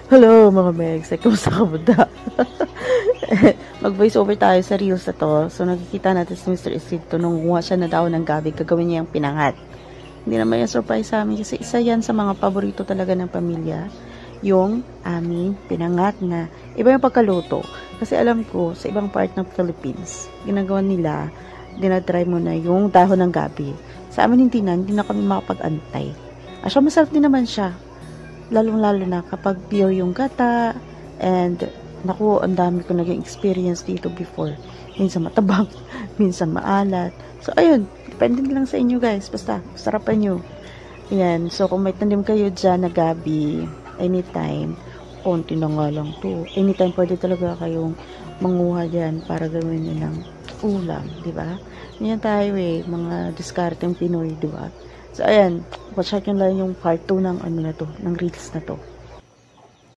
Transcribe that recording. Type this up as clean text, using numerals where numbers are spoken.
Hello mga Megs, kumusta ka ba? Mag-voice over tayo sa reels na to. So nakikita natin si Mr. Isidro nung gumawa siya na daw ng gabi, gagawin niya yung pinangat. Hindi naman yung surprise sa amin kasi isa yan sa mga paborito talaga ng pamilya. Yung aming pinangat na iba yung pagkaluto. Kasi alam ko, sa ibang part ng Philippines, ginagawa nila, dinatry mo na yung dahon ng gabi. Sa amin hindi na kami makapag-antay. Asya, masarap din naman siya. Lalong-lalo na kapag pure yung gata, and naku, ang dami ko naging experience dito before. Minsan matabang, minsan maalat. So, ayun, depende lang sa inyo guys. Basta, sarapan nyo. Ayan, so kung may tanim kayo dyan na gabi, anytime, konti na nga lang to. Anytime pwede talaga kayong manguha dyan para gawin nyo ng ulam, di ba? Yan tayo mga diskarteng Pinoy, di ba? So, ayan, watch out nyo lang yung part 2 ng ano na to, ng reels na to.